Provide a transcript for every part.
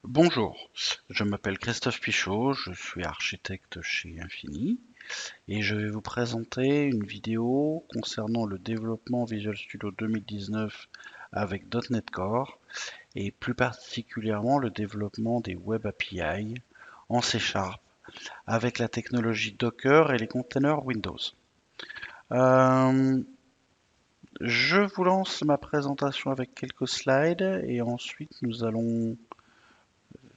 Bonjour, je m'appelle Christophe Pichot, je suis architecte chez Infini et je vais vous présenter une vidéo concernant le développement Visual Studio 2019 avec .NET Core et plus particulièrement le développement des Web API en C# avec la technologie Docker et les containers Windows. Euh, je vous lance ma présentation avec quelques slides et ensuite nous allons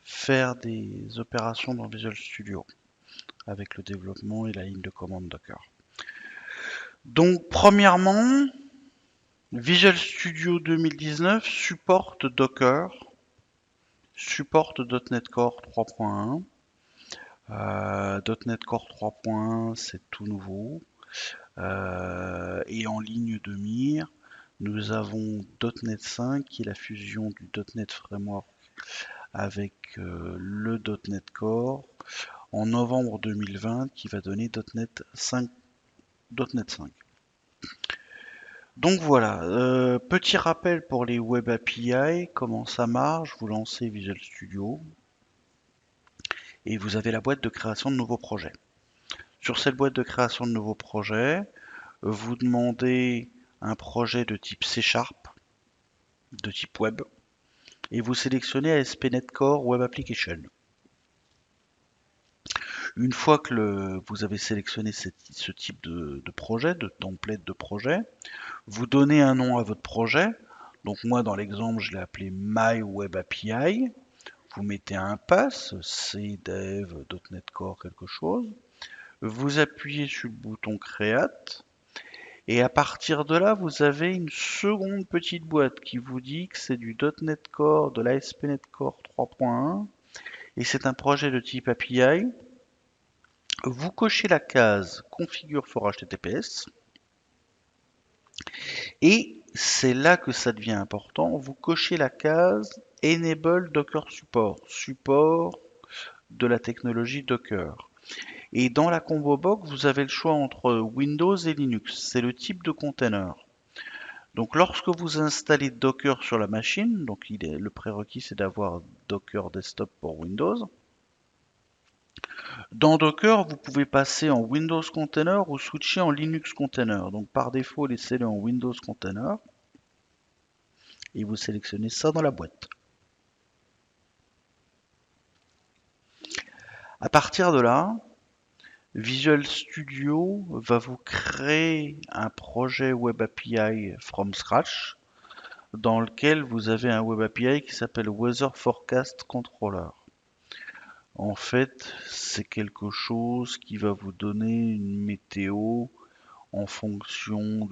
faire des opérations dans Visual Studio avec le développement et la ligne de commande Docker. Donc, premièrement, Visual Studio 2019 supporte Docker, supporte .NET Core 3.1. .NET Core 3.1, c'est tout nouveau. Et en ligne de mire, nous avons .NET 5 qui est la fusion du .NET Framework avec le .NET Core en novembre 2020 qui va donner .NET 5. Donc voilà, petit rappel pour les Web API, comment ça marche, vous lancez Visual Studio et vous avez la boîte de création de nouveaux projets. Sur cette boîte de création de nouveaux projets, vous demandez un projet de type C#, de type web, et vous sélectionnez ASP.NET Core Web Application. Une fois que vous avez sélectionné ce type de projet, de template de projet, vous donnez un nom à votre projet. Donc moi, dans l'exemple, je l'ai appelé My Web API. Vous mettez un pass, cdev, .NET Core, quelque chose. Vous appuyez sur le bouton Create. Et à partir de là, vous avez une seconde petite boîte qui vous dit que c'est du .NET Core, de l'ASP.NET Core 3.1. Et c'est un projet de type API. Vous cochez la case Configure for HTTPS. Et c'est là que ça devient important. Vous cochez la case Enable Docker Support, support de la technologie Docker. Et dans la combo box, vous avez le choix entre Windows et Linux. C'est le type de container. Donc lorsque vous installez Docker sur la machine, donc le prérequis c'est d'avoir Docker Desktop pour Windows. Dans Docker, vous pouvez passer en Windows Container ou switcher en Linux Container. Donc par défaut, laissez-le en Windows Container et vous sélectionnez ça dans la boîte. À partir de là, Visual Studio va vous créer un projet Web API from scratch dans lequel vous avez un Web API qui s'appelle Weather Forecast Controller. En fait, c'est quelque chose qui va vous donner une météo en fonction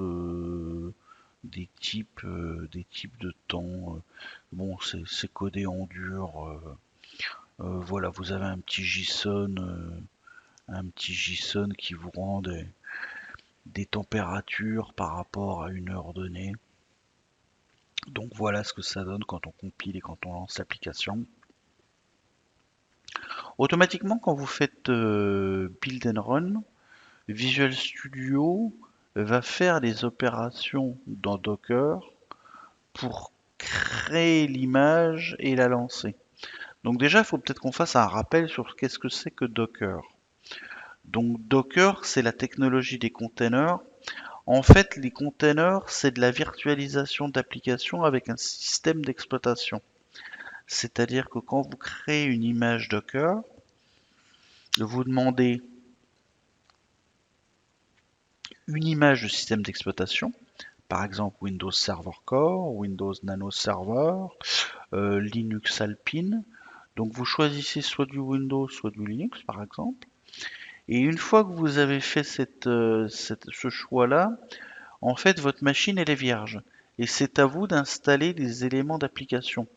des types de temps. Bon, c'est codé en dur. Voilà, vous avez un petit JSON qui vous rend des températures par rapport à une heure donnée. Donc voilà ce que ça donne quand on compile et quand on lance l'application. Automatiquement, quand vous faites Build and Run, Visual Studio va faire les opérations dans Docker pour créer l'image et la lancer. Donc déjà, il faut peut-être qu'on fasse un rappel sur qu'est-ce que c'est que Docker. Donc Docker, c'est la technologie des containers. En fait, les containers, c'est de la virtualisation d'applications avec un système d'exploitation. C'est-à-dire que quand vous créez une image Docker, vous demandez une image de système d'exploitation, par exemple Windows Server Core, Windows Nano Server, Linux Alpine. Donc vous choisissez soit du Windows, soit du Linux, par exemple. Et une fois que vous avez fait ce choix-là, en fait, votre machine, elle est vierge. Et c'est à vous d'installer les éléments d'application.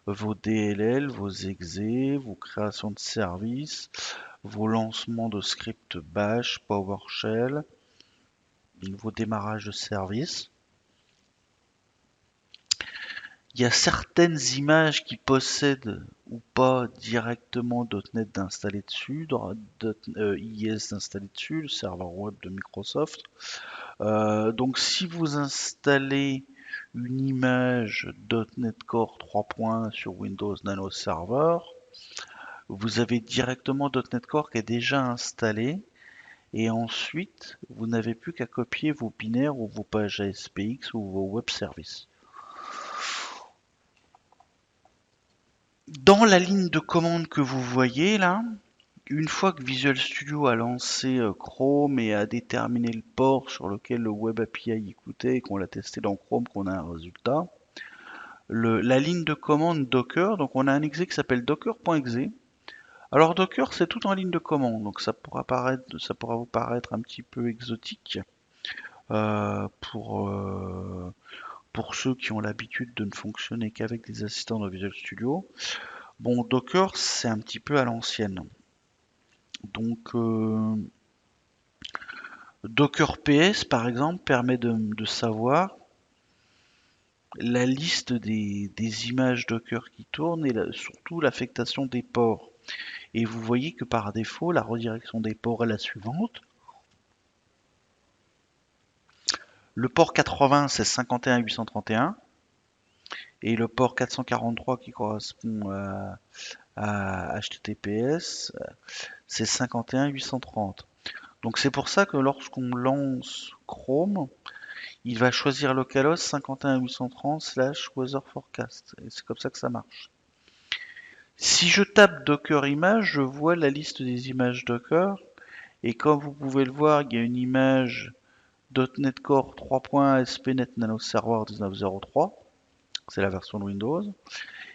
Vos DLL, vos exés, vos créations de services, vos lancements de scripts Bash, PowerShell, vos démarrages de services. Il y a certaines images qui possèdent ou pas directement .NET d'installer dessus, IIS d'installer dessus, le serveur web de Microsoft. Donc si vous installez une image .NET Core 3 points sur Windows Nano Server, vous avez directement .NET Core qui est déjà installé et ensuite vous n'avez plus qu'à copier vos binaires ou vos pages ASPX ou vos web services. Dans la ligne de commande que vous voyez là, une fois que Visual Studio a lancé Chrome et a déterminé le port sur lequel le Web API écoutait et qu'on l'a testé dans Chrome, qu'on a un résultat, la ligne de commande Docker, donc on a un exe qui s'appelle docker.exe. Alors Docker, c'est tout en ligne de commande, donc ça pourra vous paraître un petit peu exotique euh, pour, euh, pour ceux qui ont l'habitude de ne fonctionner qu'avec des assistants dans Visual Studio. Bon, Docker, c'est un petit peu à l'ancienne. Donc Docker PS, par exemple, permet de savoir la liste des images Docker qui tournent et surtout l'affectation des ports. Et vous voyez que par défaut, la redirection des ports est la suivante. Le port 80, c'est 51.831. Et le port 443 qui correspond à HTTPS, c'est 51.830. Donc c'est pour ça que lorsqu'on lance Chrome, il va choisir localhost 51.830/weather forecast. Et c'est comme ça que ça marche. Si je tape Docker image, je vois la liste des images Docker. Et comme vous pouvez le voir, il y a une image .NET Core 3. ASP.NET Nano Server 19.03. C'est la version de Windows.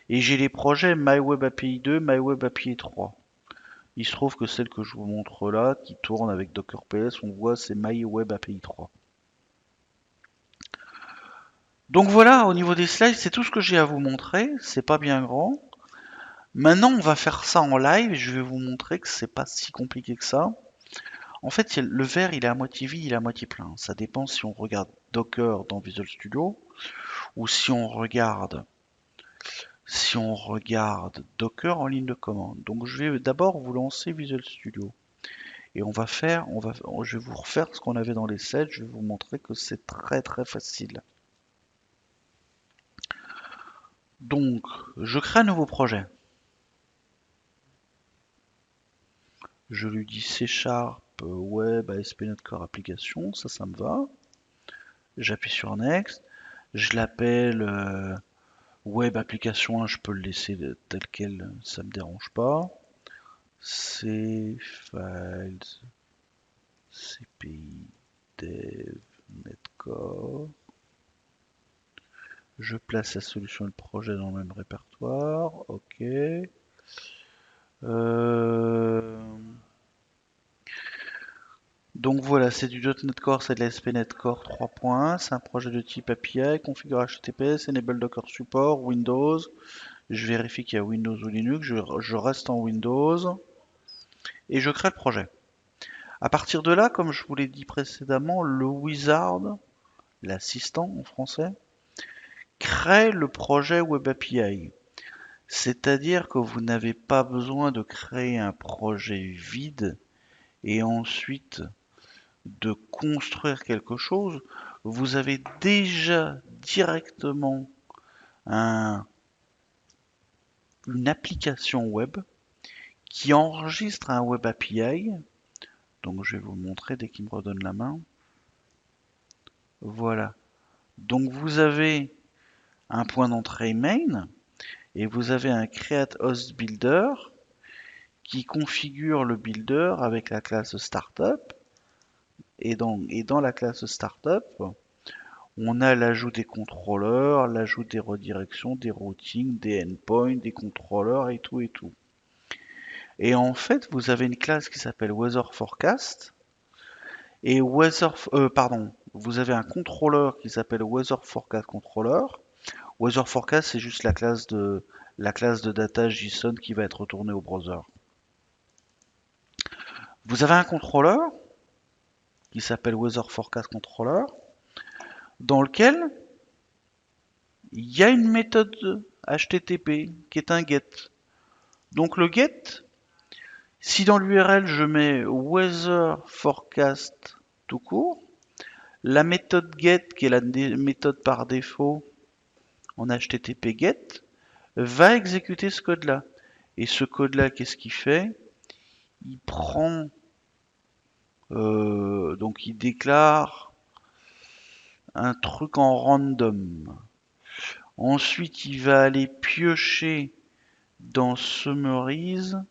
Et j'ai les projets MyWebAPI 2, MyWebAPI 3. Il se trouve que celle que je vous montre là, qui tourne avec Docker PS, on voit c'est MyWebAPI 3. Donc voilà, au niveau des slides, c'est tout ce que j'ai à vous montrer. C'est pas bien grand. Maintenant, on va faire ça en live. Je vais vous montrer que c'est pas si compliqué que ça. En fait, le verre, il est à moitié vide, il est à moitié plein. Ça dépend si on regarde Docker dans Visual Studio ou si on regarde Docker en ligne de commande. Donc, je vais d'abord vous lancer Visual Studio. Et je vais vous refaire ce qu'on avait dans les sets. Je vais vous montrer que c'est très très facile. Donc, je crée un nouveau projet. Je lui dis C# web ASP.NET Core application, ça me va. J'appuie sur Next. Je l'appelle web application 1, je peux le laisser tel quel, ça me dérange pas. C files CPI dev netcore. Je place la solution et le projet dans le même répertoire. Ok. Donc voilà, c'est du .NET Core, c'est de l'ASP.NET Core 3.1, c'est un projet de type API, configure HTTPS, enable Docker support, Windows. Je vérifie qu'il y a Windows ou Linux, je reste en Windows et je crée le projet. À partir de là, comme je vous l'ai dit précédemment, le wizard, l'assistant en français, crée le projet Web API. C'est-à-dire que vous n'avez pas besoin de créer un projet vide et ensuite de construire quelque chose. Vous avez déjà directement une application web qui enregistre un Web API. Donc je vais vous le montrer dès qu'il me redonne la main. Voilà. Donc vous avez un point d'entrée main et vous avez un create host builder qui configure le builder avec la classe startup. Et dans la classe startup, on a l'ajout des contrôleurs, l'ajout des redirections, des routings, des endpoints, des contrôleurs et tout et tout. Et en fait, vous avez une classe qui s'appelle Weather Forecast. Et vous avez un contrôleur qui s'appelle Weather Forecast Controller. Weather Forecast, c'est juste la classe de data JSON qui va être retournée au browser. Vous avez un contrôleur qui s'appelle Weather Forecast Controller, dans lequel il y a une méthode HTTP qui est un get. Donc le get, si dans l'URL je mets weather forecast tout court, La méthode get, qui est la méthode par défaut en HTTP get, va exécuter ce code-là. Et ce code-là, qu'est-ce qu'il fait? Il prend, donc il déclare un truc en random. Ensuite, il va aller piocher dans Summarize,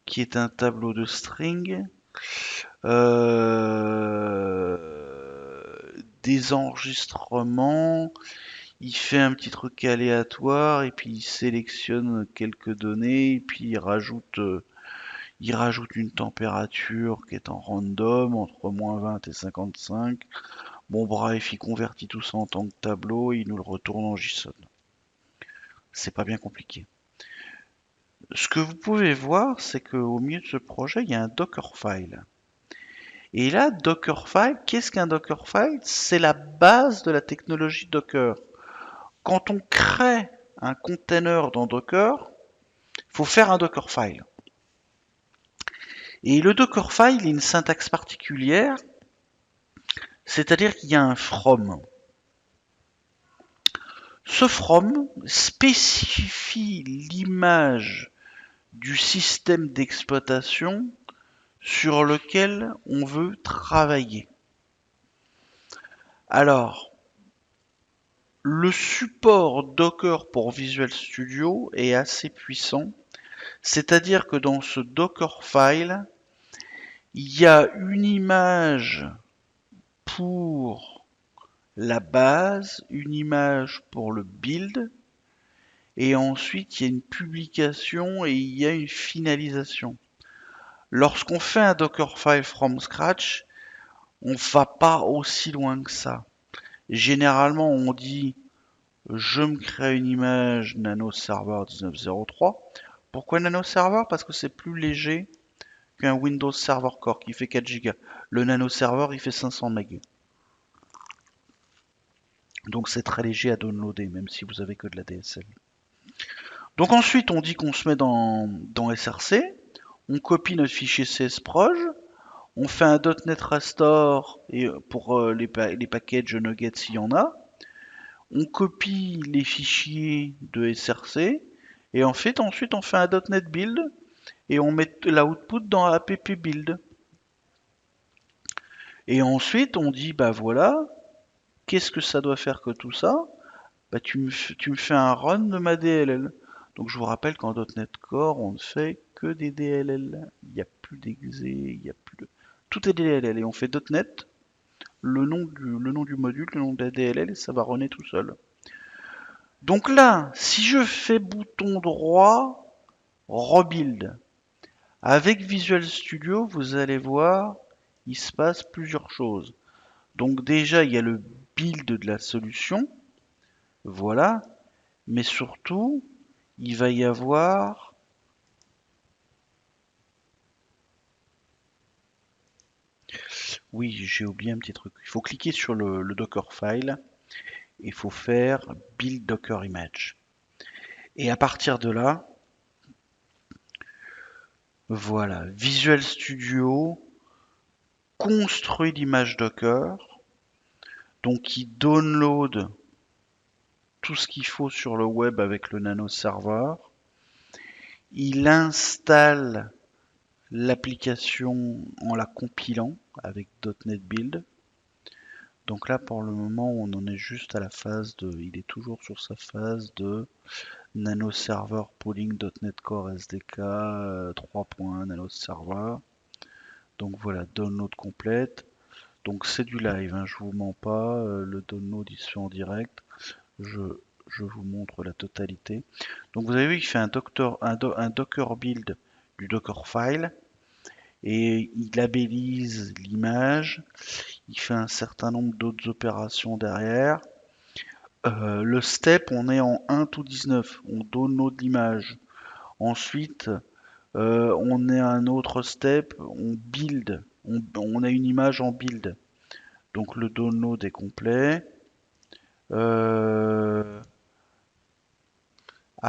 qui est un tableau de string, des enregistrements. Il fait un petit truc aléatoire et puis il sélectionne quelques données et puis il rajoute une température qui est en random entre -20 et 55. Bon bref, il convertit tout ça en tant que tableau et il nous le retourne en JSON. C'est pas bien compliqué. Ce que vous pouvez voir, c'est qu'au milieu de ce projet, il y a un Dockerfile. Et là, Dockerfile, qu'est-ce qu'un Dockerfile? C'est la base de la technologie Docker. Quand on crée un container dans Docker, il faut faire un Dockerfile. Et le Dockerfile a une syntaxe particulière, c'est-à-dire qu'il y a un from. Ce from spécifie l'image du système d'exploitation sur lequel on veut travailler. Alors, le support Docker pour Visual Studio est assez puissant, c'est-à-dire que dans ce Dockerfile, il y a une image pour la base, une image pour le build, et ensuite il y a une publication et il y a une finalisation. Lorsqu'on fait un Dockerfile from scratch, on ne va pas aussi loin que ça. Généralement, on dit je me crée une image Nano Server 1903. Pourquoi Nano Server? Parce que c'est plus léger qu'un Windows Server Core qui fait 4 Go. Le Nano Server, il fait 500 MB. Donc c'est très léger à downloader, même si vous avez que de la DSL. Donc ensuite, on dit qu'on se met dans SRC, on copie notre fichier csproj, on fait un .NET Restore et pour les packages nuggets s'il y en a, on copie les fichiers de SRC et en fait ensuite on fait un .NET Build et on met l'output dans app build. Et ensuite on dit bah voilà, qu'est-ce que ça doit faire que tout ça? Bah tu me fais un run de ma DLL. Donc je vous rappelle qu'en .NET Core on ne fait que des DLL. Il n'y a plus d'exe, il n'y a plus de... Tout est DLL et on fait .NET, le nom du module, le nom de la DLL et ça va runner tout seul. Donc là, si je fais bouton droit, rebuild, avec Visual Studio, vous allez voir, il se passe plusieurs choses. Donc déjà, il y a le build de la solution, voilà, mais surtout, il va y avoir oui, j'ai oublié un petit truc. Il faut cliquer sur le Dockerfile et il faut faire Build Docker Image. Et à partir de là, voilà, Visual Studio construit l'image Docker, donc il download tout ce qu'il faut sur le web avec le Nano Server, il installe l'application en la compilant avec .NET Build. Donc là, pour le moment, on en est juste à la phase de... Il est toujours sur sa phase de Nano Server Pooling.NET Core SDK 3.1 Nano Server. Donc voilà, download complète. Donc c'est du live, hein, je vous mens pas. Le download, il se fait en direct. Je vous montre la totalité. Donc vous avez vu, il fait un Docker build du Dockerfile et il labellise l'image. Il fait un certain nombre d'autres opérations derrière. Le step, on est en 1 to 19. On download l'image. Ensuite, on est à un autre step. On build. On a une image en build. Donc le download est complet. À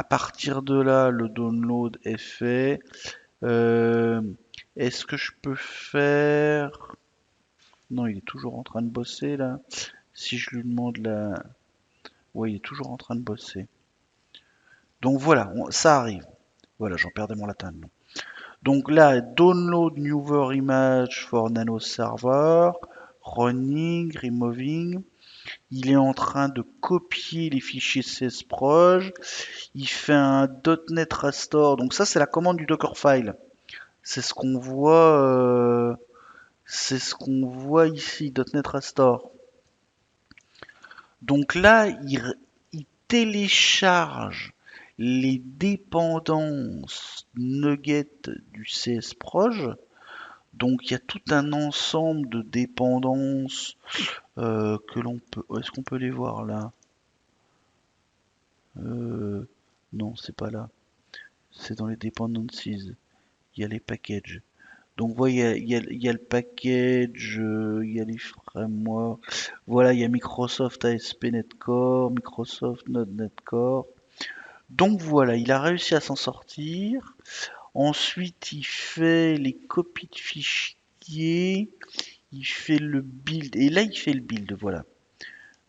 partir de là, le download est fait. Est-ce que je peux faire... Non, il est toujours en train de bosser là. Si je lui demande la... Ouais, il est toujours en train de bosser. Donc voilà, ça arrive. Voilà, j'en perdais mon latin. Non. Donc là, download newer image for nano server, running, removing. Il est en train de copier les fichiers CSproj. Il fait un .NET restore. Donc ça, c'est la commande du Dockerfile. C'est ce qu'on voit, ici, .NET restore. Donc là, il télécharge les dépendances Nugget du CSproj. Donc il y a tout un ensemble de dépendances que l'on peut... Est-ce qu'on peut les voir là? Non, c'est pas là. C'est dans les dependencies. Il y a les packages. Donc vous voyez, il y a le package, il y a les frameworks. Voilà, il y a Microsoft ASP.NET Core, Microsoft Node.NET Core. Donc voilà, il a réussi à s'en sortir. Ensuite, il fait les copies de fichiers, il fait le build, et là il fait le build, voilà.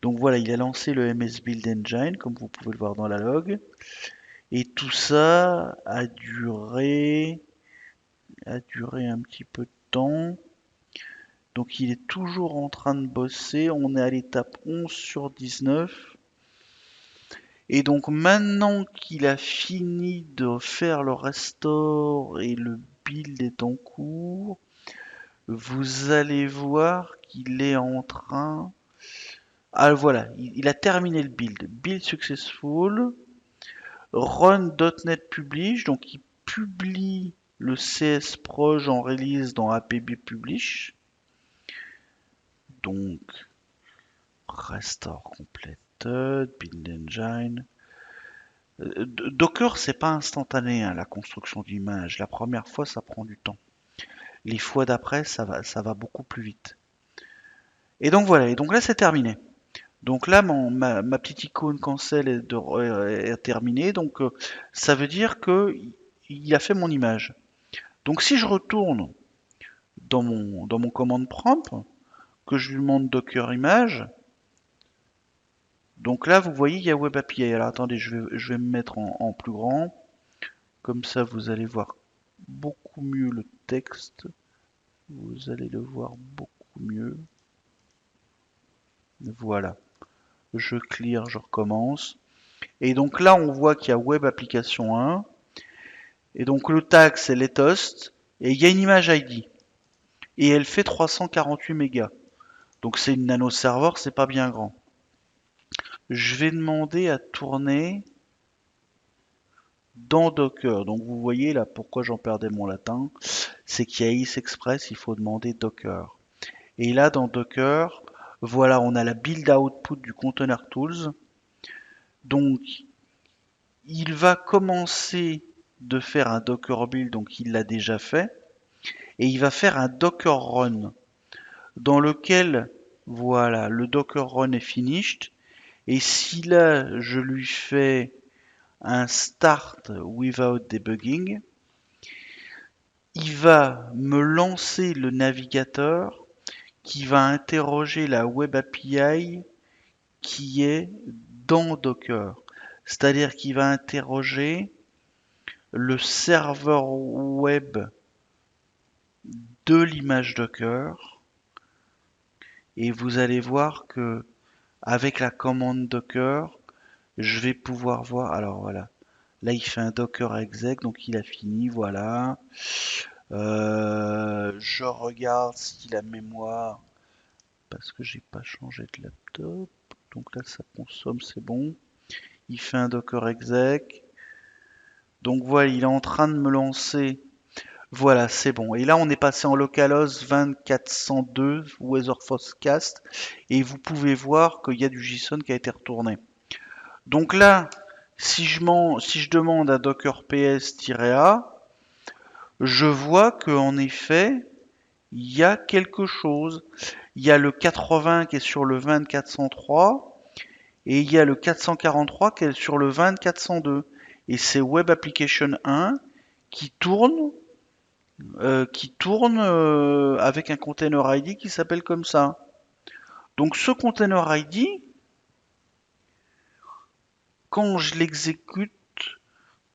Donc voilà, il a lancé le MS Build Engine, comme vous pouvez le voir dans la log. Et tout ça a duré un petit peu de temps. Donc il est toujours en train de bosser. On est à l'étape 11 sur 19. Et donc maintenant qu'il a fini de faire le restore et le build est en cours, vous allez voir qu'il est en train... Ah voilà, il a terminé le build. Build successful. Run.NET Publish, donc il publie le CSproj en release dans APB Publish. Donc, restore completed, build engine. Docker, c'est pas instantané, hein, la construction d'image. La première fois, ça prend du temps. Les fois d'après, ça va beaucoup plus vite. Et donc voilà, et donc là, c'est terminé. Donc là, ma petite icône cancel est terminée. Donc ça veut dire que il a fait mon image. Donc si je retourne dans mon commande prompt, que je lui demande Docker image, donc là vous voyez il y a Web API. Alors attendez, je vais me mettre en plus grand. Comme ça vous allez voir beaucoup mieux le texte. Vous allez le voir beaucoup mieux. Voilà. Je clear, je recommence. Et donc là on voit qu'il y a Web Application 1. Et donc le tag c'est latest. Et il y a une image ID. Et elle fait 348 mégas. Donc c'est une nano server, c'est pas bien grand. Je vais demander à tourner dans Docker. Donc vous voyez là pourquoi j'en perdais mon latin. C'est qu'il y a isExpress, il faut demander Docker. Et là dans Docker, voilà, on a la build output du Container Tools. Donc il va commencer de faire un Docker build, donc il l'a déjà fait. Et il va faire un Docker run dans lequel, voilà, le Docker run est finished. Et si là, je lui fais un start without debugging, il va me lancer le navigateur qui va interroger la Web API qui est dans Docker. C'est-à-dire qu'il va interroger le serveur web de l'image Docker. Et vous allez voir que avec la commande Docker, je vais pouvoir voir. Alors voilà, là il fait un Docker exec, donc il a fini. Voilà. Je regarde si la mémoire, parce que j'ai pas changé de laptop. Donc là ça consomme, c'est bon. Il fait un Docker exec. Donc voilà, il est en train de me lancer. Voilà, c'est bon. Et là, on est passé en localhost 2402 Weatherfostcast. Et vous pouvez voir qu'il y a du JSON qui a été retourné. Donc là, si je demande à docker ps-a, je vois qu'en effet, il y a quelque chose. Il y a le 80 qui est sur le 2403 et il y a le 443 qui est sur le 2402. Et c'est Web Application 1 qui tourne qui tourne avec un container ID qui s'appelle comme ça. Donc ce container ID, quand je l'exécute,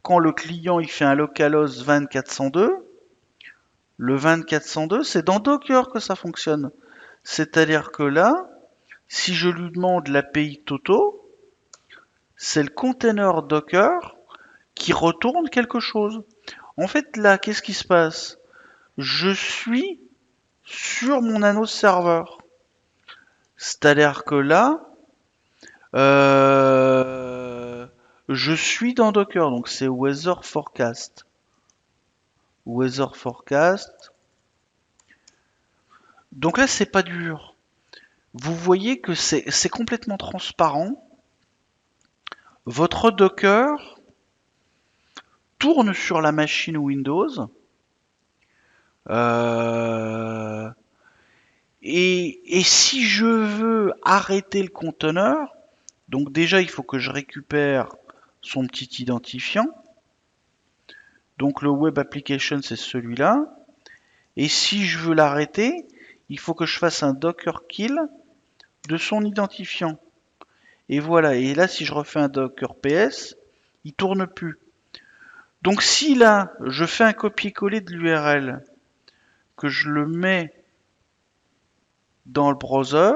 quand le client il fait un localhost 2402, le 2402, c'est dans Docker que ça fonctionne. C'est-à-dire que là, si je lui demande l'API Toto, c'est le container Docker qui retourne quelque chose. En fait, là, qu'est-ce qui se passe? Je suis sur mon anneau serveur. C'est-à-dire que là, euh, je suis dans Docker, donc c'est Weather Forecast. Weather Forecast. Donc là, c'est pas dur. Vous voyez que c'est complètement transparent. Votre Docker tourne sur la machine Windows. Euh, et si je veux arrêter le conteneur, donc déjà il faut que je récupère son petit identifiant. Donc le web application c'est celui-là. Et si je veux l'arrêter, il faut que je fasse un docker kill de son identifiant. Et voilà, et là si je refais un docker ps, il tourne plus. Donc si là je fais un copier-coller de l'URL, que je le mets dans le browser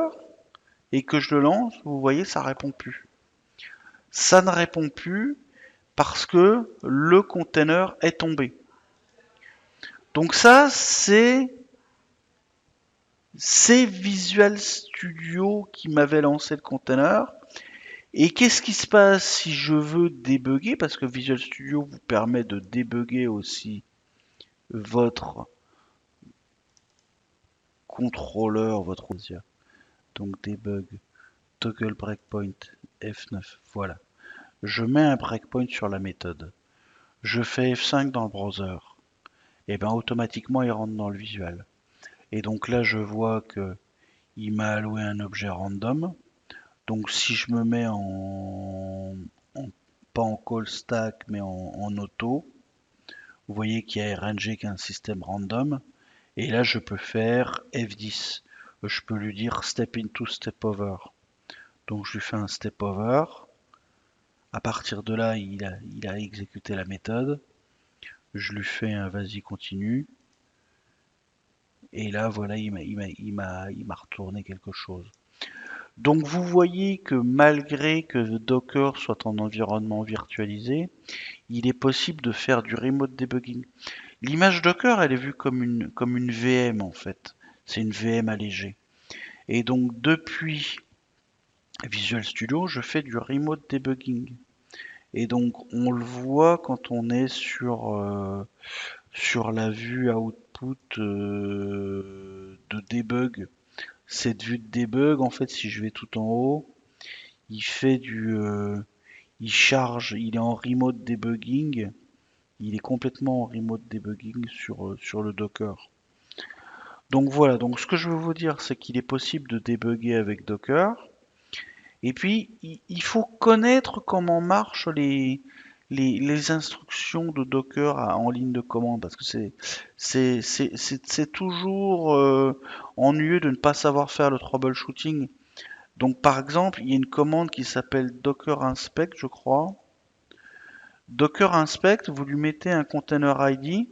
et que je le lance, vous voyez ça répond plus. Ça ne répond plus parce que le container est tombé. Donc ça c'est Visual Studio qui m'avait lancé le container. Et qu'est-ce qui se passe si je veux débugger? Parce que Visual Studio vous permet de débugger aussi votre contrôleur, votre donc debug, toggle breakpoint, F9, voilà. Je mets un breakpoint sur la méthode. Je fais F5 dans le browser. Et bien automatiquement il rentre dans le visual. Et donc là je vois que il m'a alloué un objet random. Donc si je me mets pas en call stack mais en auto, vous voyez qu'il y a RNG qui est un système random. Et là je peux faire F10. Je peux lui dire step into step over. Donc je lui fais un step over. À partir de là, il a exécuté la méthode. Je lui fais un vas-y continue. Et là, voilà, il m'a retourné quelque chose. Donc vous voyez que malgré que Docker soit en environnement virtualisé, il est possible de faire du remote debugging. L'image Docker, elle est vue comme une VM en fait. C'est une VM allégée. Et donc depuis Visual Studio, je fais du remote debugging. Et donc on le voit quand on est sur la vue output de debug. Cette vue de debug, en fait, si je vais tout en haut, il fait il charge, il est en remote debugging, il est complètement en remote debugging sur le Docker. Donc voilà, donc ce que je veux vous dire, c'est qu'il est possible de débugger avec Docker. Et puis, il faut connaître comment marchent les instructions de Docker en ligne de commande, parce que c'est toujours ennuyeux de ne pas savoir faire le troubleshooting. Donc par exemple, il y a une commande qui s'appelle Docker Inspect, je crois. Docker Inspect, vous lui mettez un container ID.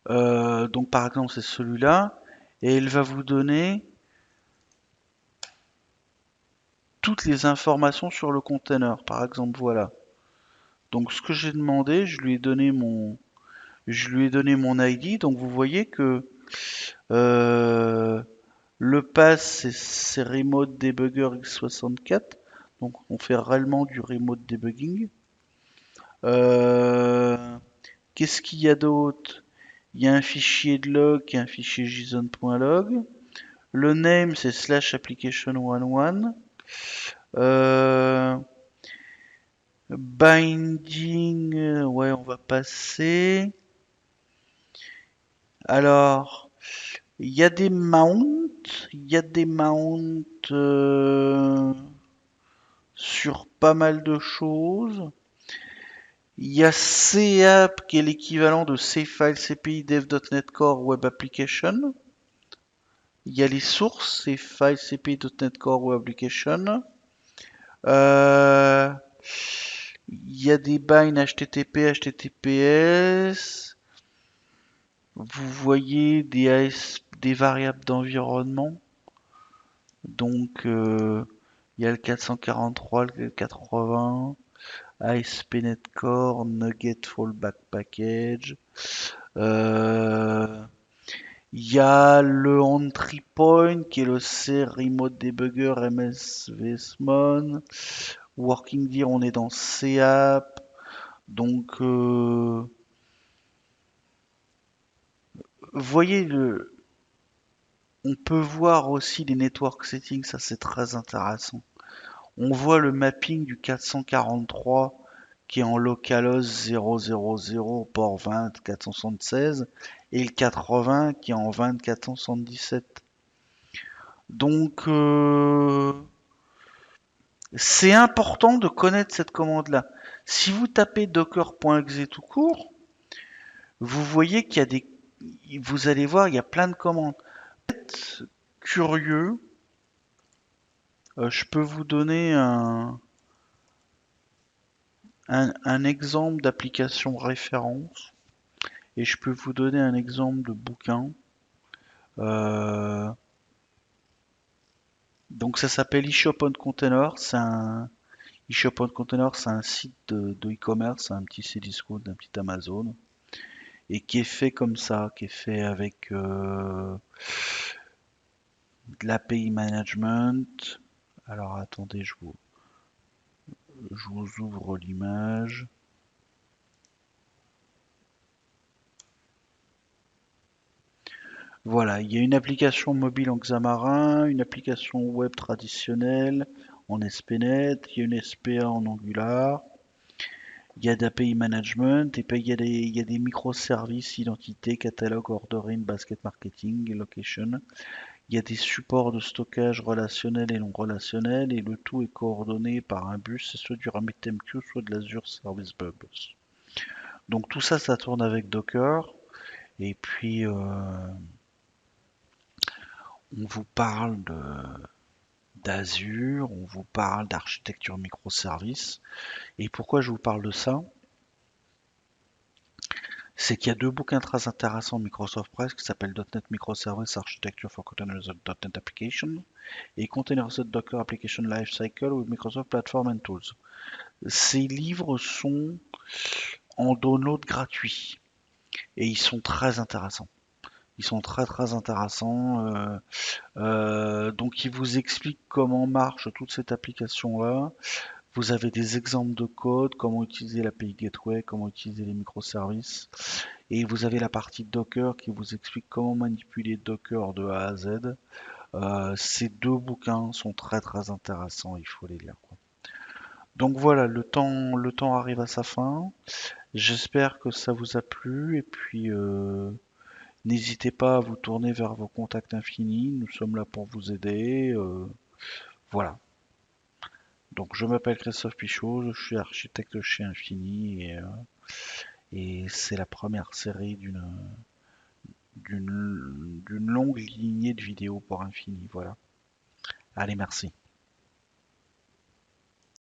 Donc par exemple, c'est celui-là. Et il va vous donner toutes les informations sur le container. Par exemple, voilà. Donc ce que j'ai demandé, je lui ai donné mon ID. Donc vous voyez que euh, le pass c'est Remote Debugger X64. Donc on fait réellement du remote debugging. Euh, Qu'est-ce qu'il y a d'autre? Il y a un fichier de log et un fichier JSON.log. Le name c'est slash application11. Euh, Binding, ouais, on va passer. Alors, il y a des mounts, il y a des mounts sur pas mal de choses. Il y a CApp qui est l'équivalent de C-File CPI Dev.NET Core Web Application. Il y a les sources, C-File CPI.NET Core Web Application. Euh, il y a des binds HTTP, HTTPS. Vous voyez des variables d'environnement. Donc, il y a le 443, le 80, ASP.NET Core, Nugget Fallback Package. Euh, il y a le Entry Point qui est le C Remote Debugger MSVSmon. Working Dir, on est dans CApp. Donc, voyez on peut voir aussi les network settings, ça c'est très intéressant. On voit le mapping du 443 qui est en localhost 000 port 20 476 et le 80 qui est en 20 477. Donc c'est important de connaître cette commande-là. Si vous tapez docker.exe tout court, vous voyez qu'il y a des, vous allez voir, il y a plein de commandes. Curieux, je peux vous donner un exemple d'application référence et je peux vous donner un exemple de bouquin. Euh, donc ça s'appelle eShop on Container. eShop on Container, c'est un site de e-commerce, un petit Cdiscount, un petit Amazon, et qui est fait comme ça, qui est fait avec de l'API management. Alors attendez, je vous ouvre l'image. Voilà, il y a une application mobile en Xamarin, une application web traditionnelle en SPNet, il y a une SPA en Angular, il y a d'API management, et puis il y a des microservices, identité, catalogue, ordering, basket marketing, location. Il y a des supports de stockage relationnel et non relationnel, et le tout est coordonné par un bus, c'est soit du RabbitMQ, soit de l'Azure Service Bus. Donc tout ça, ça tourne avec Docker, et puis on vous parle d'Azure, on vous parle d'architecture microservices. Et pourquoi je vous parle de ça? C'est qu'il y a deux bouquins très intéressants de Microsoft Press qui s'appellent .NET Microservice Architecture for Containerized.NET Application et Containerized Docker Application Lifecycle with Microsoft Platform and Tools. Ces livres sont en download gratuit et ils sont très intéressants. Ils sont très très intéressants. Donc ils vous expliquent comment marche toute cette application-là. Vous avez des exemples de code, comment utiliser l'API Gateway, comment utiliser les microservices. Et vous avez la partie Docker qui vous explique comment manipuler Docker de A à Z. Ces deux bouquins sont très très intéressants, il faut les lire, quoi. Donc voilà, le temps arrive à sa fin. J'espère que ça vous a plu et puis n'hésitez pas à vous tourner vers vos contacts infinis. Nous sommes là pour vous aider. Voilà. Donc je m'appelle Christophe Pichot, je suis architecte chez Infini et c'est la première série d'une longue lignée de vidéos pour Infini. Voilà. Allez, merci.